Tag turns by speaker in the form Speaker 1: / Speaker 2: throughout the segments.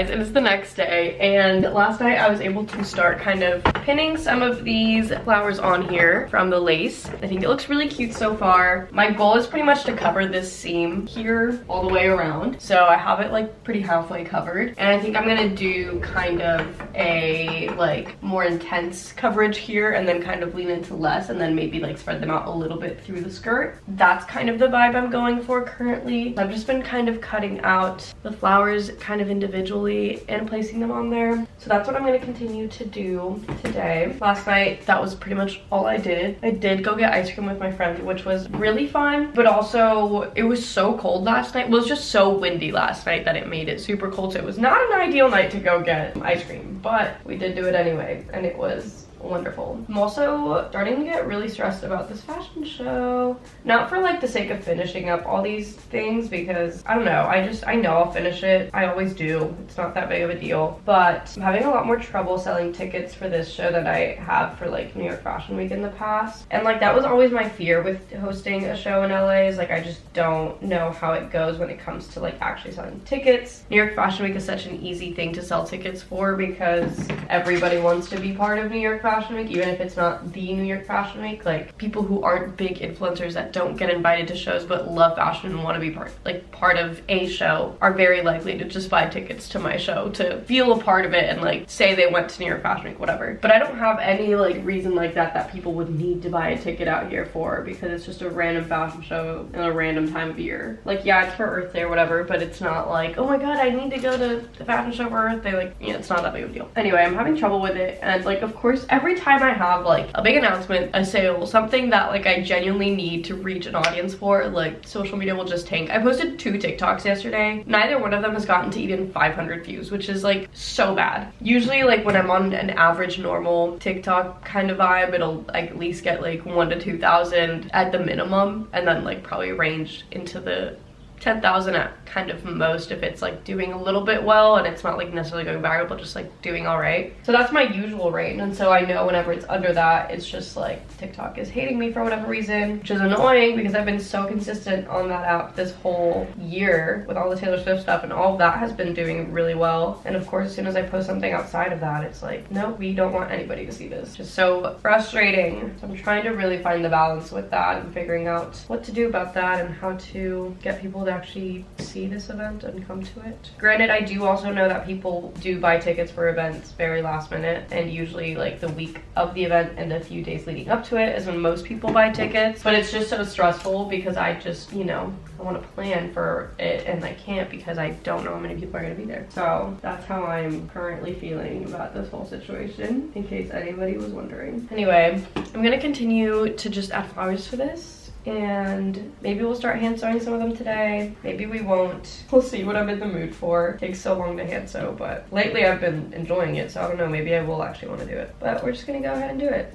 Speaker 1: guys, it is the next day, and last night I was able to start kind of pinning some of these flowers on here from the lace. I think it looks really cute so far. My goal is pretty much to cover this seam here all the way around, so I have it like pretty halfway covered, and I think I'm gonna do kind of a like more intense coverage here and then kind of lean into less and then maybe like spread them out a little bit through the skirt. That's kind of the vibe I'm going for currently. I've just been kind of cutting out the flowers kind of individually and placing them on there. So that's what I'm going to continue to do today. Last night, that was pretty much all I did. I did go get ice cream with my friend, which was really fun, but also it was so cold last night. Well, it was just so windy last night that it made it super cold. So it was not an ideal night to go get ice cream, but we did do it anyway, and it was wonderful. I'm also starting to get really stressed about this fashion show. Not for like the sake of finishing up all these things, because I don't know, I know I'll finish it. I always do. It's not that big of a deal. But I'm having a lot more trouble selling tickets for this show than I have for like New York Fashion Week in the past. And like that was always my fear with hosting a show in LA, is like I just don't know how it goes when it comes to like actually selling tickets. New York Fashion Week is such an easy thing to sell tickets for because everybody wants to be part of New York Fashion Week, even if it's not the New York Fashion Week. Like people who aren't big influencers that don't get invited to shows but love fashion and want to be part of a show are very likely to just buy tickets to my show to feel a part of it and like say they went to New York Fashion Week, whatever. But I don't have any like reason like that people would need to buy a ticket out here for, because it's just a random fashion show in a random time of year. Like yeah, it's for Earth Day or whatever, but it's not like, oh my god, I need to go to the fashion show for Earth Day. Like, you know, it's not that big of a deal. Anyway, I'm having trouble with it, and like of course every time I have like a big announcement, a sale, something that like I genuinely need to reach an audience for, like social media will just tank. I posted 2 TikToks yesterday. Neither one of them has gotten to even 500 views, which is like so bad. Usually like when I'm on an average normal TikTok kind of vibe, it'll like at least get like 1,000 to 2,000 at the minimum, and then like probably range into the 10,000 at kind of most if it's like doing a little bit well and it's not like necessarily going viral, but just like doing all right. So that's my usual range, and so I know whenever it's under that, it's just like TikTok is hating me for whatever reason, which is annoying because I've been so consistent on that app this whole year with all the Taylor Swift stuff, and all of that has been doing really well. And of course, as soon as I post something outside of that, it's like, no, we don't want anybody to see this. Just so frustrating. So I'm trying to really find the balance with that and figuring out what to do about that and how to get people to actually see this event and come to it. Granted, I do also know that people do buy tickets for events very last minute, and usually like the week of the event and a few days leading up to it is when most people buy tickets. But it's just so stressful because I just, you know, I want to plan for it and I can't because I don't know how many people are going to be there. So that's how I'm currently feeling about this whole situation, in case anybody was wondering. Anyway, I'm going to continue to just add flowers for this, and maybe we'll start hand sewing some of them today. Maybe we won't. We'll see what I'm in the mood for. It takes so long to hand sew, but lately I've been enjoying it, so I don't know, maybe I will actually want to do it. But we're just gonna go ahead and do it.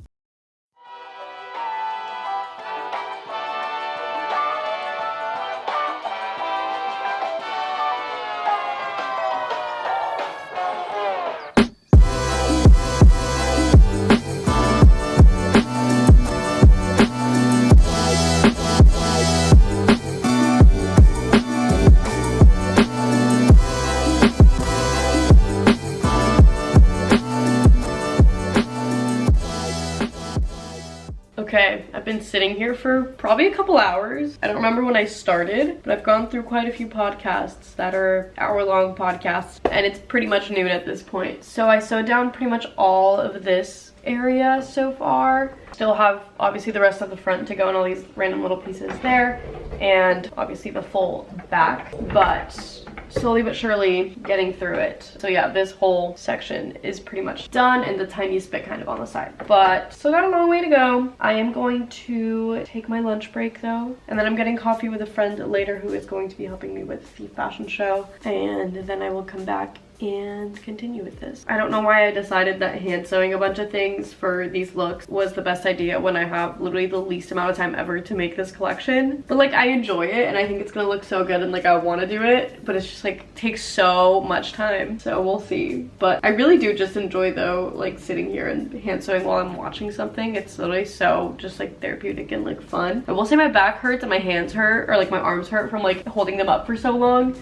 Speaker 1: Okay, I've been sitting here for probably a couple hours. I don't remember when I started, but I've gone through quite a few podcasts that are hour-long podcasts, and it's pretty much noon at this point. So I sewed down pretty much all of this area so far. Still have obviously the rest of the front to go and all these random little pieces there, and obviously the full back, but slowly but surely getting through it. So yeah, this whole section is pretty much done, and the tiniest bit kind of on the side, but still got a long way to go. I am going to take my lunch break though, and then I'm getting coffee with a friend later who is going to be helping me with the fashion show, and then I will come back and continue with this. I don't know why I decided that hand sewing a bunch of things for these looks was the best idea when I have literally the least amount of time ever to make this collection. But like, I enjoy it and I think it's gonna look so good and like I want to do it, but it's just like takes so much time. So we'll see. But I really do just enjoy though, like sitting here and hand sewing while I'm watching something. It's literally so just like therapeutic and like fun. I will say my back hurts and my hands hurt, or like my arms hurt from like holding them up for so long.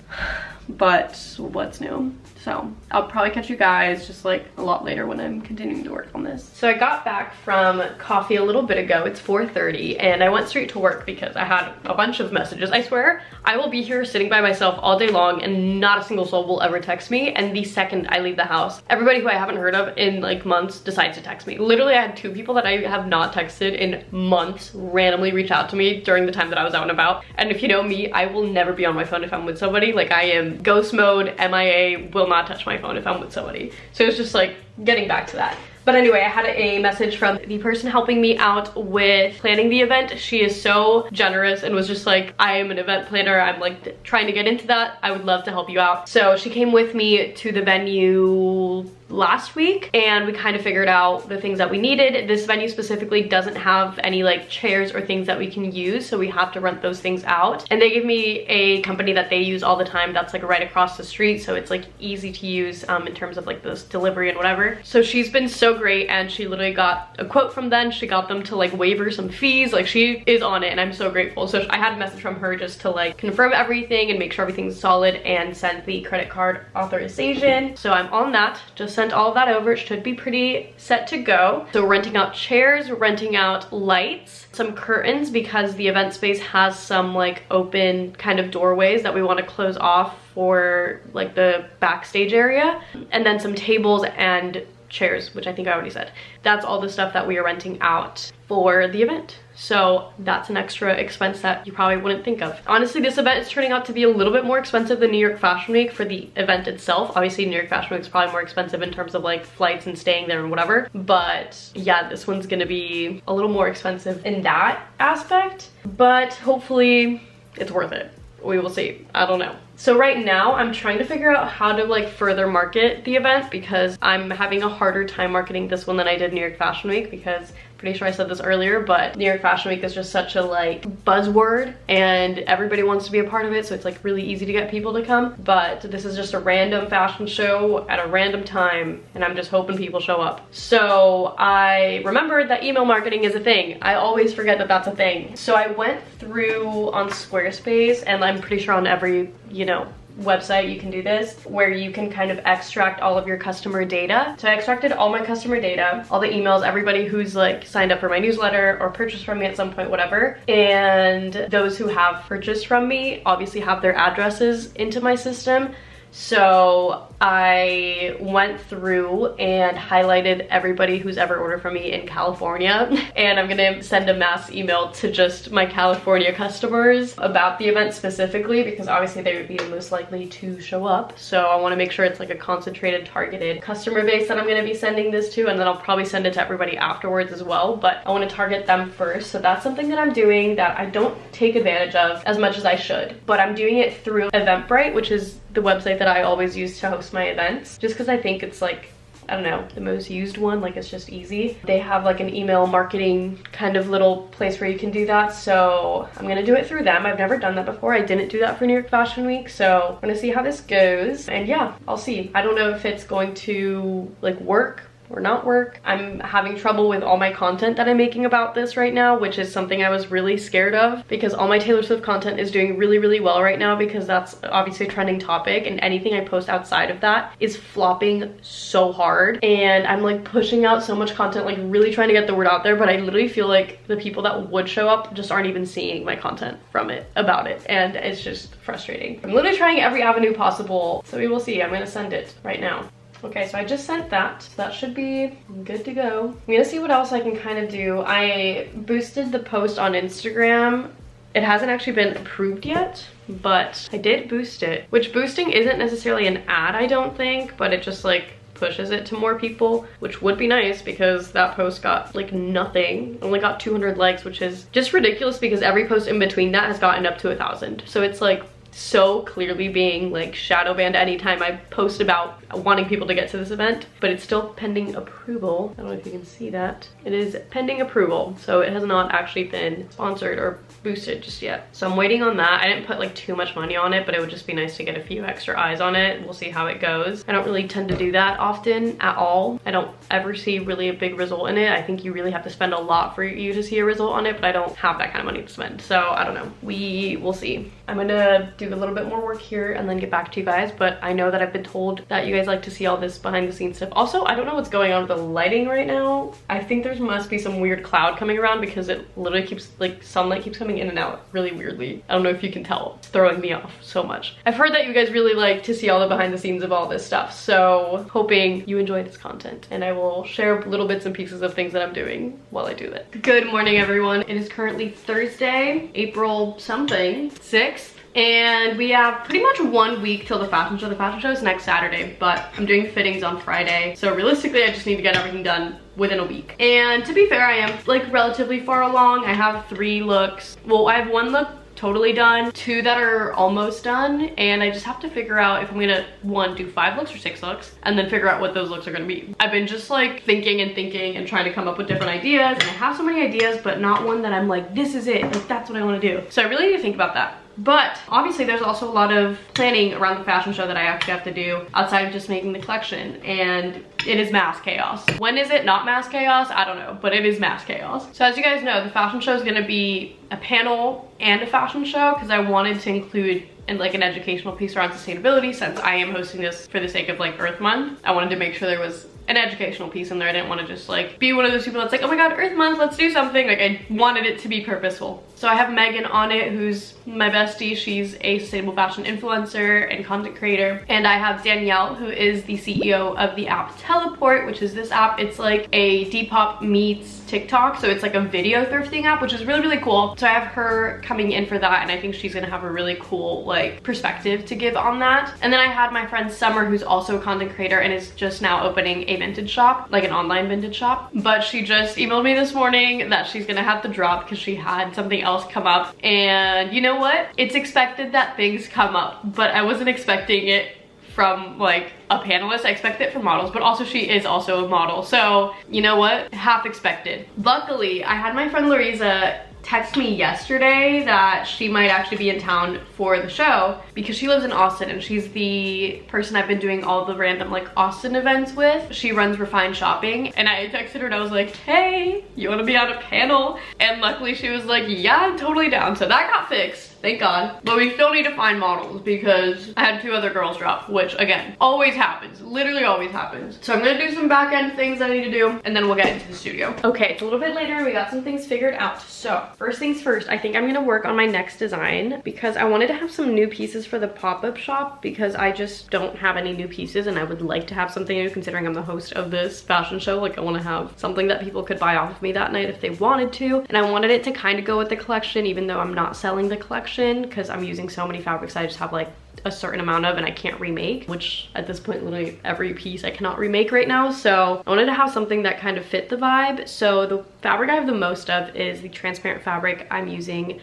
Speaker 1: but what's new? So I'll probably catch you guys just like a lot later when I'm continuing to work on this. So I got back from coffee a little bit ago. It's 4:30 and I went straight to work because I had a bunch of messages. I swear I will be here sitting by myself all day long and not a single soul will ever text me. And the second I leave the house, everybody who I haven't heard of in like months decides to text me. Literally, I had 2 people that I have not texted in months randomly reach out to me during the time that I was out and about. And if you know me, I will never be on my phone if I'm with somebody. Like I am ghost mode, MIA, will not touch my phone if I'm with somebody. So it's just like getting back to that. But anyway, I had a message from the person helping me out with planning the event. She is so generous and was just like, I am an event planner. I'm like trying to get into that. I would love to help you out. So she came with me to the venue last week and we kind of figured out the things that we needed. This venue specifically doesn't have any like chairs or things that we can use, so we have to rent those things out. And they gave me a company that they use all the time that's like right across the street, so it's like easy to use in terms of like this delivery and whatever. So she's been so great and she literally got a quote from them. She got them to like waiver some fees. Like she is on it and I'm so grateful. So I had a message from her just to like confirm everything and make sure everything's solid and send the credit card authorization. So I'm on that. Just sent all of that over. It should be pretty set to go. So we're renting out chairs, we're renting out lights, some curtains because the event space has some like open kind of doorways that we want to close off for like the backstage area, and then some tables and chairs, which I think I already said. That's all the stuff that we are renting out for the event. So that's an extra expense that you probably wouldn't think of. Honestly, this event is turning out to be a little bit more expensive than New York Fashion Week for the event itself. Obviously, New York Fashion Week is probably more expensive in terms of like flights and staying there and whatever. But yeah, this one's gonna be a little more expensive in that aspect. But hopefully it's worth it. We will see. I don't know. So right now I'm trying to figure out how to like further market the event because I'm having a harder time marketing this one than I did New York Fashion Week, because pretty sure I said this earlier, but New York Fashion Week is just such a like buzzword and everybody wants to be a part of it, so it's like really easy to get people to come. But this is just a random fashion show at a random time and I'm just hoping people show up. So I remembered that email marketing is a thing. I always forget that that's a thing. So I went through on Squarespace, and I'm pretty sure on every, you know, website you can do this, where you can kind of extract all of your customer data. So I extracted all my customer data, all the emails, everybody who's like signed up for my newsletter or purchased from me at some point, whatever. And those who have purchased from me obviously have their addresses into my system. So I went through and highlighted everybody who's ever ordered from me in California, and I'm gonna send a mass email to just my California customers about the event specifically, because obviously they would be the most likely to show up. So I want to make sure it's like a concentrated, targeted customer base that I'm gonna be sending this to, and then I'll probably send it to everybody afterwards as well, but I want to target them first. So that's something that I'm doing that I don't take advantage of as much as I should, but I'm doing it through Eventbrite, which is the website that I always use to host my events, just because I think it's like, I don't know, the most used one. Like it's just easy. They have like an email marketing kind of little place where you can do that, so I'm gonna do it through them. I've never done that before. I didn't do that for New York Fashion Week, so I'm gonna see how this goes, and yeah, I'll see. I don't know if it's going to like work or not work. I'm having trouble with all my content that I'm making about this right now, which is something I was really scared of, because all my Taylor Swift content is doing really, really well right now, because that's obviously a trending topic, and anything I post outside of that is flopping so hard. And I'm like pushing out so much content, like really trying to get the word out there, but I literally feel like the people that would show up just aren't even seeing my content from it, about it, and it's just frustrating. I'm literally trying every avenue possible, so we will see. I'm gonna send it right now. Okay, so I just sent that, so that should be good to go. I'm gonna see what else I can kind of do. I boosted the post on Instagram. It hasn't actually been approved yet, but I did boost it, which boosting isn't necessarily an ad, I don't think, but it just like pushes it to more people, which would be nice, because that post got like nothing. It only got 200 likes, which is just ridiculous, because every post in between that has gotten up to 1,000. So it's like so clearly being like shadow banned anytime I post about wanting people to get to this event, but it's still pending approval. I don't know if you can see that. It is pending approval, so it has not actually been sponsored or boosted just yet. So I'm waiting on that. I didn't put like too much money on it, but it would just be nice to get a few extra eyes on it. We'll see how it goes. I don't really tend to do that often at all. I don't ever see really a big result in it. I think you really have to spend a lot for you to see a result on it, but I don't have that kind of money to spend, so I don't know. We will see. I'm gonna do do a little bit more work here and then get back to you guys. But I know that I've been told that you guys like to see all this behind the scenes stuff. Also, I don't know what's going on with the lighting right now. I think there must be some weird cloud coming around because it literally keeps, like, sunlight keeps coming in and out really weirdly. I don't know if you can tell. It's throwing me off so much. I've heard that you guys really like to see all the behind the scenes of all this stuff, so hoping you enjoy this content, and I will share little bits and pieces of things that I'm doing while I do it. Good morning, everyone. It is currently Thursday, April something, 6th. And we have pretty much 1 week till the fashion show. The fashion show is next Saturday, but I'm doing fittings on Friday. So realistically, I just need to get everything done within a week. And to be fair, I am like relatively far along. I have 3 looks. Well, I have 1 look totally done, 2 that are almost done, and I just have to figure out if I'm gonna, 1, do 5 looks or 6 looks, and then figure out what those looks are gonna be. I've been just like thinking and trying to come up with different ideas, and I have so many ideas, but not one that I'm like, this is it, like that's what I want to do. So I really need to think about that. But obviously there's also a lot of planning around the fashion show that I actually have to do outside of just making the collection, and it is mass chaos. When is it not mass chaos? I don't know, but it is mass chaos. So as you guys know, the fashion show is going to be a panel and a fashion show because I wanted to include and like an educational piece around sustainability, since I am hosting this for the sake of like Earth Month. I wanted to make sure there was an educational piece in there. I didn't want to just like be one of those people that's like, oh my god, Earth Month, let's do something. Like, I wanted it to be purposeful. So I have Megan on it, who's my bestie. She's a sustainable fashion influencer and content creator. And I have Danielle, who is the CEO of the app Teleport, which is this app. It's like a Depop meets TikTok. So it's like a video thrifting app, which is really, really cool. So I have her coming in for that, and I think she's gonna have a really cool like perspective to give on that. And then I had my friend Summer, who's also a content creator and is just now opening a vintage shop, like an online vintage shop. But she just emailed me this morning that she's gonna have to drop because she had something else come up. And you know what? It's expected that things come up, but I wasn't expecting it from like a panelist. I expect it from models, but also she is also a model. So you know what? Half expected. Luckily, I had my friend Louisa text me yesterday that she might actually be in town for the show because she lives in Austin, and she's the person I've been doing all the random like Austin events with. She runs Refined Shopping, and I texted her and I was like, hey, you want to be on a panel? And luckily she was like, yeah, I'm totally down. So that got fixed, thank God. But we still need to find models because I had 2 other girls drop, which again, always happens, literally always happens. So I'm gonna do some back end things I need to do, and then we'll get into the studio. Okay, it's a little bit later. We got some things figured out. So first things first, I think I'm gonna work on my next design because I wanted to have some new pieces for the pop-up shop because I just don't have any new pieces, and I would like to have something new considering I'm the host of this fashion show. Like, I want to have something that people could buy off of me that night if they wanted to, and I wanted it to kind of go with the collection even though I'm not selling the collection because I'm using so many fabrics I just have like a certain amount of and I can't remake, which at this point literally every piece I cannot remake right now. So I wanted to have something that kind of fit the vibe. So the fabric I have the most of is the transparent fabric I'm using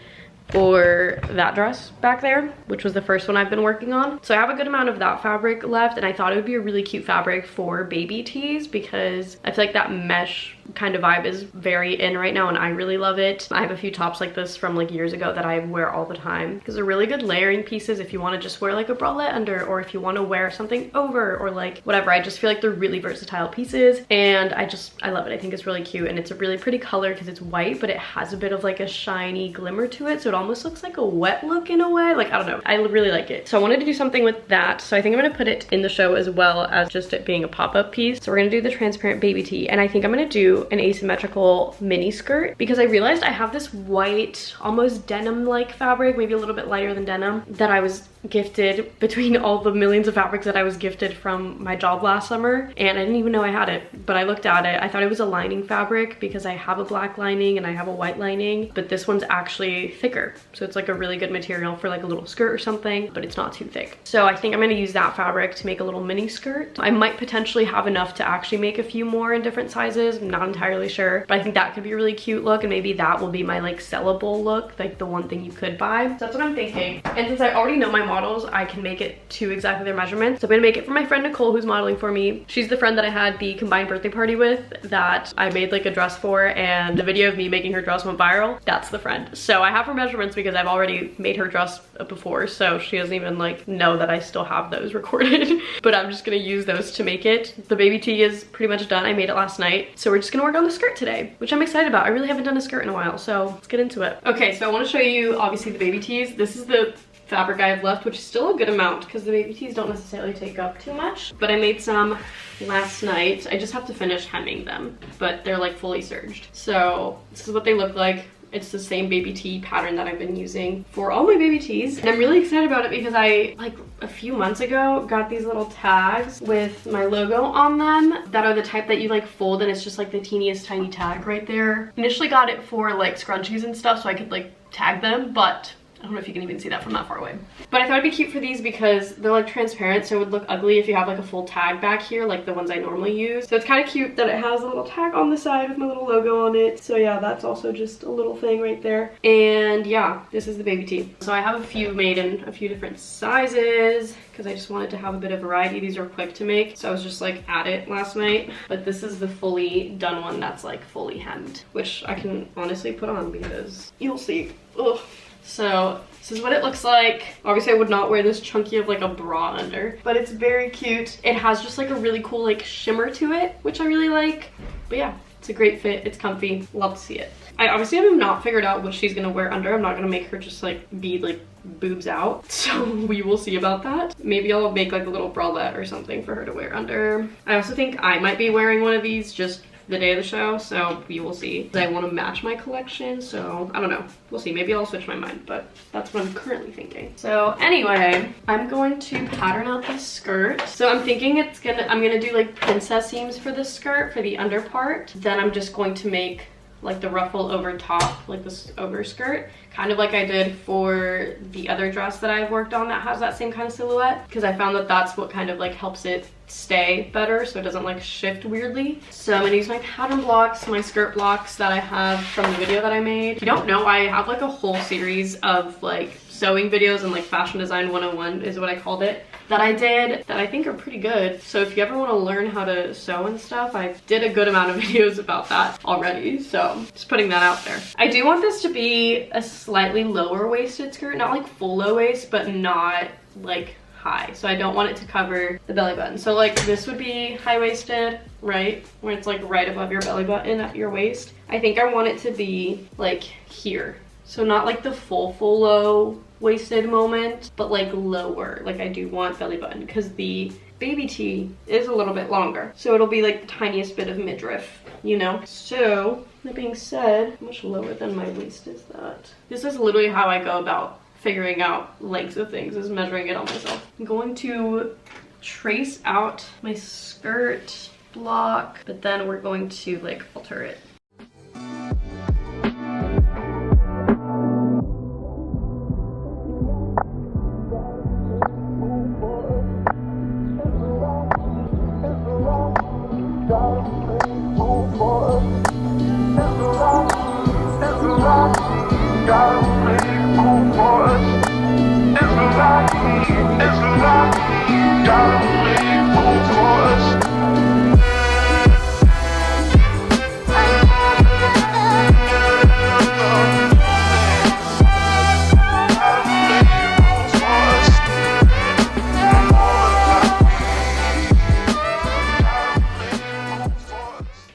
Speaker 1: for that dress back there, which was the first one I've been working on. So I have a good amount of that fabric left, and I thought it would be a really cute fabric for baby tees because I feel like that mesh kind of vibe is very in right now and I really love it. I have a few tops like this from like years ago that I wear all the time because they're really good layering pieces if you want to just wear like a bralette under, or if you want to wear something over, or like whatever. I just feel like they're really versatile pieces, and I love it. I think it's really cute, and it's a really pretty color because it's white, but it has a bit of like a shiny glimmer to it, so it almost looks like a wet look in a way. Like, I don't know, I really like it. So I wanted to do something with that, so I think I'm gonna put it in the show as well as just it being a pop-up piece. So we're gonna do the transparent baby tee, and I think I'm gonna do an asymmetrical mini skirt because I realized I have this white, almost denim-like fabric, maybe a little bit lighter than denim, that I was gifted between all the millions of fabrics that I was gifted from my job last summer, and I didn't even know I had it, but I looked at it. I thought it was a lining fabric because I have a black lining and I have a white lining, but this one's actually thicker, so it's like a really good material for like a little skirt or something, but it's not too thick. So I think I'm gonna use that fabric to make a little mini skirt. I might potentially have enough to actually make a few more in different sizes. I'm not entirely sure, but I think that could be a really cute look, and maybe that will be my like sellable look, like the one thing you could buy. So that's what I'm thinking. And since I already know my models, I can make it to exactly their measurements. So I'm gonna make it for my friend Nicole, who's modeling for me. She's the friend that I had the combined birthday party with that I made like a dress for, and the video of me making her dress went viral. That's the friend. So I have her measurements because I've already made her dress before, so she doesn't even like know that I still have those recorded. But I'm just gonna use those to make it. The baby tee is pretty much done. I made it last night, so we're just gonna work on the skirt today, which I'm excited about. I really haven't done a skirt in a while, so let's get into it. Okay, so I want to show you obviously the baby tees. This is the
Speaker 2: fabric I have left, which is still a good amount because the baby tees don't necessarily take up too much. But I made some last night. I just have to finish hemming them, but they're like fully serged. So this is what they look like. It's the same baby tee pattern that I've been using for all my baby tees. And I'm really excited about it because I, like a few months ago, got these little tags with my logo on them that are the type that you like fold and it's just like the teeniest tiny tag right there. Initially got it for like scrunchies and stuff so I could like tag them, but I don't know if you can even see that from that far away. But I thought it'd be cute for these because they're like transparent, so it would look ugly if you have like a full tag back here, like the ones I normally use. So it's kind of cute that it has a little tag on the side with my little logo on it. So yeah, that's also just a little thing right there. And yeah, this is the baby tee. So I have a few made in a few different sizes because I just wanted to have a bit of variety. These are quick to make, so I was just like at it last night. But this is the fully done one that's like fully hemmed, which I can honestly put on because you'll see. Ugh. So this is what it looks like. Obviously I would not wear this chunky of like a bra under, but it's very cute. It has just like a really cool like shimmer to it, which I really like. But yeah, it's a great fit. It's comfy. Love to see it. I obviously have not figured out what she's gonna wear under. I'm not gonna make her just like be like boobs out, so we will see about that. Maybe I'll make like a little bralette or something for her to wear under. I also think I might be wearing one of these just the day of the show, so we will see. I want to match my collection, so I don't know, we'll see. Maybe I'll switch my mind, but that's what I'm currently thinking. So anyway, I'm going to pattern out this skirt. So I'm thinking I'm gonna do like princess seams for this skirt for the under part. Then I'm just going to make like the ruffle over top, like this overskirt, kind of like I did for the other dress that I've worked on that has that same kind of silhouette, because I found that that's what kind of like helps it stay better so it doesn't like shift weirdly. So I'm gonna use my pattern blocks, my skirt blocks that I have from the video that I made. If you don't know, I have like a whole series of like sewing videos, and like fashion design 101 is what I called it, that I did that I think are pretty good. So if you ever want to learn how to sew and stuff, I did a good amount of videos about that already, so just putting that out there. I do want this to be a slightly lower waisted skirt, not like full low waist, but not like high. So I don't want it to cover the belly button. So like this would be high-waisted, right? Where it's like right above your belly button at your waist. I think I want it to be like here. So not like the full low waisted moment, but like lower. Like I do want belly button because the baby tee is a little bit longer. So it'll be like the tiniest bit of midriff, you know? So that being said, how much lower than my waist is that? This is literally how I go about figuring out lengths of things, is measuring it on myself. I'm going to trace out my skirt block, but then we're going to like alter it.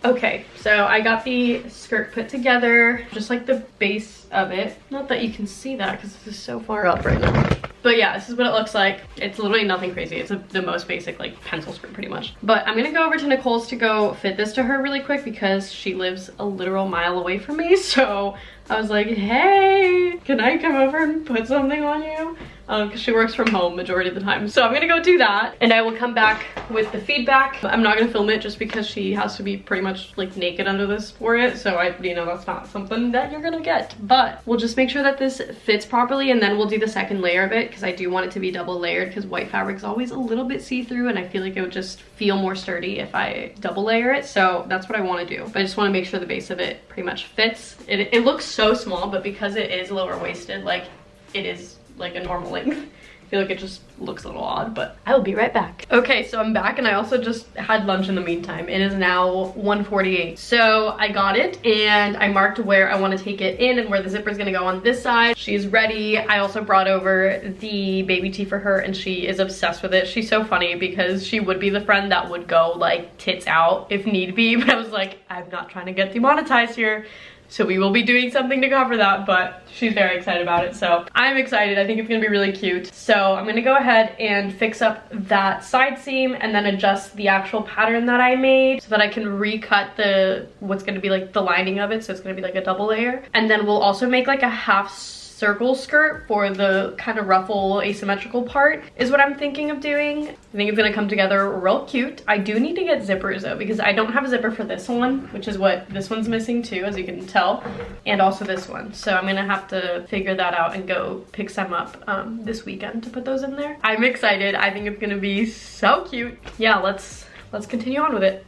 Speaker 2: Okay, so I got the skirt put together, just like the base of it. Not that you can see that because this is so far up right now. But yeah, this is what it looks like. It's literally nothing crazy. It's the most basic like pencil skirt pretty much. But I'm gonna go over to Nicole's to go fit this to her really quick because she lives a literal mile away from me. So I was like, hey, can I come over and put something on you? Because she works from home majority of the time. So I'm gonna go do that and I will come back with the feedback. I'm not gonna film it just because she has to be pretty much like naked under this for it. So you know, that's not something that you're gonna get. But we'll just make sure that this fits properly, and then we'll do the second layer of it because I do want it to be double layered because white fabric is always a little bit see-through and I feel like it would just feel more sturdy if I double layer it. So that's what I wanna do. But I just wanna make sure the base of it pretty much fits. It looks so small, but because it is lower waisted, like it is like a normal length. I feel like it just looks a little odd, but I will be right back. Okay, so I'm back and I also just had lunch in the meantime. It is now 1:48. So I got it and I marked where I want to take it in and where the zipper is gonna go on this side. She's ready. I also brought over the baby tee for her and she is obsessed with it. She's so funny because she would be the friend that would go like tits out if need be, but I was like, I'm not trying to get demonetized here.
Speaker 1: So we will be doing something to cover that, but she's very excited about it. So I'm excited. I think it's gonna be really cute. So I'm gonna go ahead and fix up that side seam and then adjust the actual pattern that I made so that I can recut what's gonna be like the lining of it. So it's gonna be like a double layer. And then we'll also make like a half circle skirt for the kind of ruffle asymmetrical part is what I'm thinking of doing. I think it's gonna come together real cute. I do need to get zippers though, because I don't have a zipper for this one, which is what this one's missing too, as you can tell, and also this one. So I'm gonna have to figure that out and go pick some up this weekend to put those in there. I'm excited. I think it's gonna be so cute. Yeah, let's continue on with it.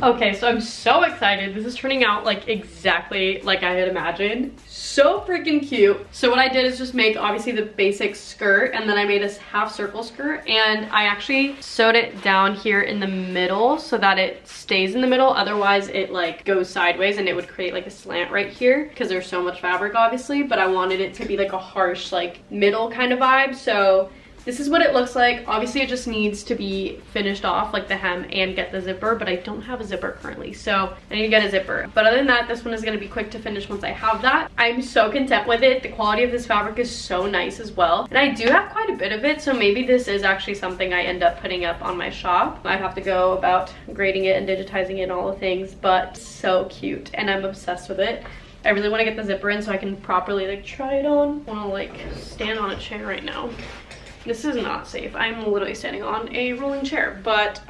Speaker 1: Okay, so I'm so excited. This is turning out like exactly like I had imagined. So freaking cute. So what I did is just make obviously the basic skirt, and then I made a half circle skirt, and I actually sewed it down here in the middle so that it stays in the middle. Otherwise it like goes sideways and it would create like a slant right here because there's so much fabric obviously, but I wanted it to be like a harsh like middle kind of vibe. So this is what it looks like. Obviously it just needs to be finished off, like the hem, and get the zipper, but I don't have a zipper currently, so I need to get a zipper. But other than that, this one is gonna be quick to finish once I have that. I'm so content with it. The quality of this fabric is so nice as well. And I do have quite a bit of it, so maybe this is actually something I end up putting up on my shop. I have to go about grading it and digitizing it and all the things, but so cute, and I'm obsessed with it. I really wanna get the zipper in so I can properly like try it on. I wanna like stand on a chair right now. This is not safe. I'm literally standing on a rolling chair, but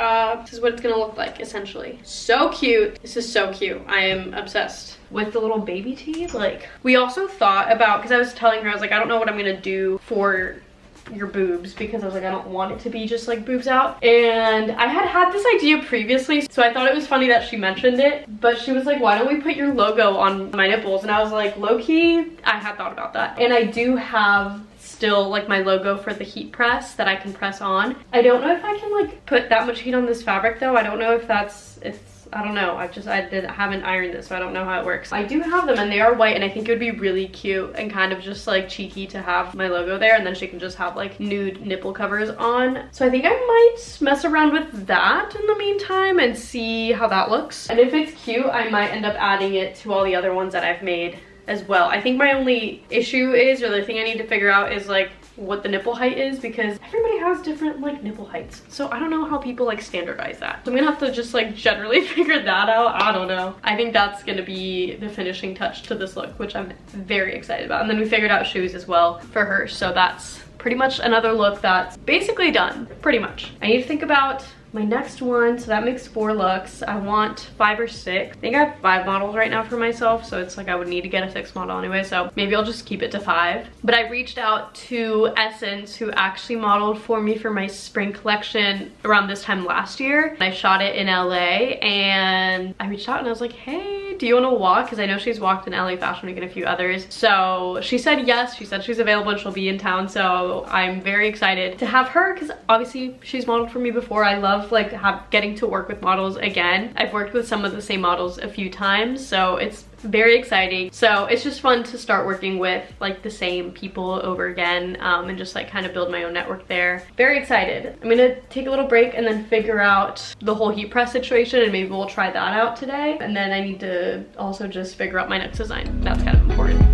Speaker 1: this is what it's gonna look like essentially. So cute. This is so cute. I am obsessed with the little baby tees. Like, we also thought about, because I was telling her, I was like, I don't know what I'm gonna do for your boobs, because I was like, I don't want it to be just like boobs out. And I had this idea previously, so I thought it was funny that she mentioned it, but she was like, why don't we put your logo on my nipples? And I was like, low-key, I had thought about that. And I do have still like my logo for the heat press that I can press on. I don't know if I can like put that much heat on this fabric though. I don't know if I don't know. I haven't ironed this, so I don't know how it works. I do have them and they are white, and I think it would be really cute and kind of just like cheeky to have my logo there, and then she can just have like nude nipple covers on. So I think I might mess around with that in the meantime and see how that looks. And if it's cute, I might end up adding it to all the other ones that I've made as well. I think my only issue is, or the thing I need to figure out is like what the nipple height is, because everybody has different like nipple heights. So I don't know how people like standardize that. So I'm gonna have to just like generally figure that out. I don't know. I think that's gonna be the finishing touch to this look, which I'm very excited about. And then we figured out shoes as well for her. So that's pretty much another look that's basically done, pretty much. I need to think about my next one, so that makes 4 looks. I want 5 or 6. I think I have 5 models right now for myself, so it's like I would need to get a 6th model anyway, so maybe I'll just keep it to 5. But I reached out to Essence, who actually modeled for me for my spring collection around this time last year. I shot it in LA, and I reached out and I was like, hey, do you want to walk? Because I know she's walked in LA Fashion Week and a few others. So she said yes. She said she's available and she'll be in town, so I'm very excited to have her, because obviously she's modeled for me before. I love like getting to work with models again. I've worked with some of the same models a few times, so it's very exciting. So it's just fun to start working with like the same people over again, and just like kind of build my own network there. Very excited. I'm gonna take a little break and then figure out the whole heat press situation, and maybe we'll try that out today. And then I need to also just figure out my next design. That's kind of important.